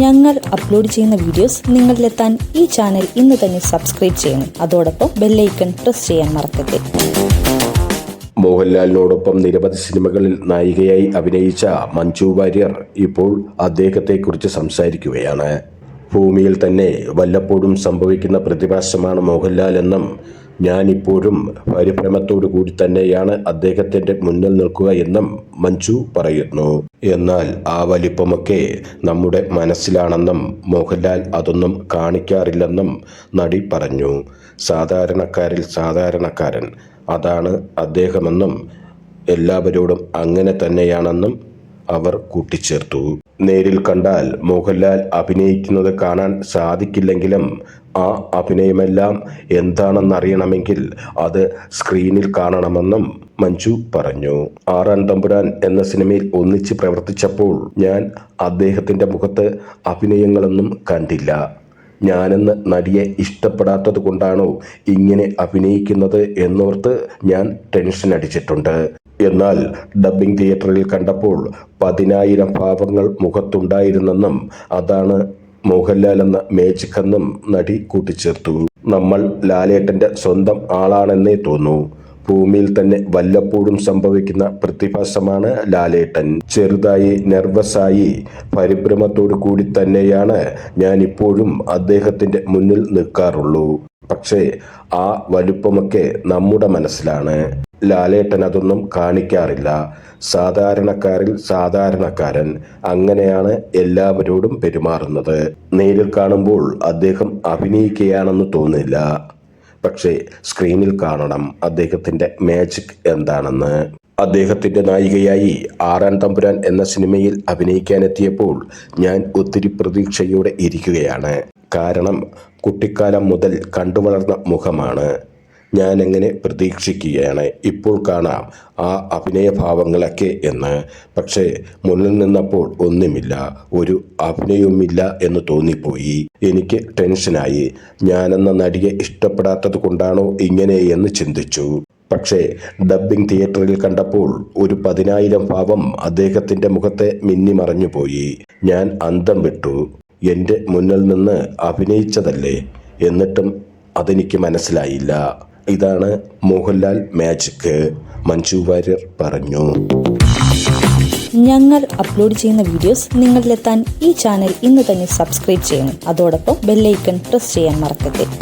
ഞങ്ങൾ അപ്ലോഡ് ചെയ്യുന്ന വീഡിയോസ് നിങ്ങളിലെത്താൻ ഈ ചാനൽ ഇന്ന് തന്നെ സബ്സ്ക്രൈബ് ചെയ്യണം. അതോടൊപ്പം ബെല്ലൈക്കൺ പ്രസ് ചെയ്യാൻ മറക്കരുത്. മോഹൻലാലിനോടൊപ്പം നിരവധി സിനിമകളിൽ നായികയായി അഭിനയിച്ച മഞ്ജു വാര്യർ ഇപ്പോൾ അദ്ദേഹത്തെക്കുറിച്ച് സംസാരിക്കുകയാണ്. ഭൂമിയിൽ തന്നെ വല്ലപ്പോഴും സംഭവിക്കുന്ന പ്രതിഭാസമാണ് മോഹൻലാൽ എന്നും ഞാനിപ്പോഴും പരിഭ്രമത്തോടു കൂടി തന്നെയാണ് അദ്ദേഹത്തിൻ്റെ മുന്നിൽ നിൽക്കുക എന്നും മഞ്ജു പറയുന്നു. എന്നാൽ ആ വലിപ്പമൊക്കെ നമ്മുടെ മനസ്സിലാണെന്നും മോഹൻലാൽ അതൊന്നും കാണിക്കാറില്ലെന്നും നടി പറഞ്ഞു. സാധാരണക്കാരിൽ സാധാരണക്കാരൻ, അതാണ് അദ്ദേഹമെന്നും എല്ലാവരോടും അങ്ങനെ തന്നെയാണെന്നും അവർ കൂട്ടിച്ചേർത്തു. നേരിൽ കണ്ടാൽ മോഹൻലാൽ അഭിനയിക്കുന്നത് കാണാൻ സാധിക്കില്ലെങ്കിലും ആ അഭിനയമെല്ലാം എന്താണെന്നറിയണമെങ്കിൽ അത് സ്ക്രീനിൽ കാണണമെന്നും മഞ്ജു പറഞ്ഞു. ആറാം തമ്പുരാൻ എന്ന സിനിമയിൽ ഒന്നിച്ച് പ്രവർത്തിച്ചപ്പോൾ ഞാൻ അദ്ദേഹത്തിൻ്റെ മുഖത്ത് അഭിനയങ്ങളൊന്നും കണ്ടില്ല. ഞാനെന്ന് നടിയെ ഇഷ്ടപ്പെടാത്തത് കൊണ്ടാണോ ഇങ്ങനെ അഭിനയിക്കുന്നത് എന്നോർത്ത് ഞാൻ ടെൻഷൻ അടിച്ചിട്ടുണ്ട്. എന്നാൽ ഡബ്ബിംഗ് തിയേറ്ററിൽ കണ്ടപ്പോൾ 10,000 ഭാവങ്ങൾ മുഖത്തുണ്ടായിരുന്നെന്നും അതാണ് മോഹൻലാൽ എന്ന മാജിക് എന്നും നടി കൂട്ടിച്ചേർത്തു. നമ്മൾ ലാലേട്ടൻ്റെ സ്വന്തം ആളാണെന്നേ തോന്നൂ. ഭൂമിയിൽ തന്നെ വല്ലപ്പോഴും സംഭവിക്കുന്ന പ്രതിഭാസമാണ് ലാലേട്ടൻ. ചെറുതായി നെർവസായി പരിഭ്രമത്തോടു കൂടി തന്നെയാണ് ഞാനിപ്പോഴും അദ്ദേഹത്തിൻ്റെ മുന്നിൽ നിൽക്കാറുള്ളൂ. പക്ഷേ ആ വലുപ്പമൊക്കെ നമ്മുടെ മനസ്സിലാണ്. ലാലേട്ടൻ അതൊന്നും കാണിക്കാറില്ല. സാധാരണക്കാരിൽ സാധാരണക്കാരൻ, അങ്ങനെയാണ് എല്ലാവരോടും പെരുമാറുന്നത്. നേരിൽ കാണുമ്പോൾ അദ്ദേഹം അഭിനയിക്കുകയാണെന്ന് തോന്നില്ല. പക്ഷേ സ്ക്രീനിൽ കാണണം അദ്ദേഹത്തിൻ്റെ മാജിക് എന്താണെന്ന്. അദ്ദേഹത്തിൻ്റെ നായികയായി ആറാം തമ്പുരാൻ എന്ന സിനിമയിൽ അഭിനയിക്കാനെത്തിയപ്പോൾ ഞാൻ ഒത്തിരി പ്രതീക്ഷയോടെ ഇരിക്കുകയാണ്. കാരണം കുട്ടിക്കാലം മുതൽ കണ്ടുവളർന്ന മുഖമാണ്. ഞാനെങ്ങനെ പ്രതീക്ഷിക്കുകയാണ് ഇപ്പോൾ കാണാം ആ അഭിനയഭാവങ്ങളൊക്കെ എന്ന്. പക്ഷേ മുന്നിൽ നിന്നപ്പോൾ ഒന്നുമില്ല, ഒരു അഭിനയവുമില്ല എന്ന് തോന്നിപ്പോയി. എനിക്ക് ടെൻഷനായി. ഞാനെന്ന നടിയെ ഇഷ്ടപ്പെടാത്തത് കൊണ്ടാണോ ഇങ്ങനെ എന്ന് ചിന്തിച്ചു. പക്ഷേ ഡബ്ബിംഗ് തിയേറ്ററിൽ കണ്ടപ്പോൾ ഒരു 10,000 ഭാവം അദ്ദേഹത്തിൻ്റെ മുഖത്തെ മിന്നിമറഞ്ഞുപോയി. ഞാൻ അന്തം വിട്ടു. എൻ്റെ മുന്നിൽ നിന്ന് അഭിനയിച്ചതല്ലേ, എന്നിട്ടും അതെനിക്ക് മനസ്സിലായില്ല. ഇതാണ് മോഹൻലാൽ മാജിക്, മഞ്ജു വാര്യർ പറഞ്ഞു. ഞങ്ങൾ അപ്ലോഡ് ചെയ്യുന്ന വീഡിയോസ് നിങ്ങളിലെത്താൻ ഈ ചാനൽ ഇന്ന് തന്നെ സബ്സ്ക്രൈബ് ചെയ്യണം. അതോടൊപ്പം ബെല്ലൈക്കൺ പ്രസ് ചെയ്യാൻ മറക്കരുത്.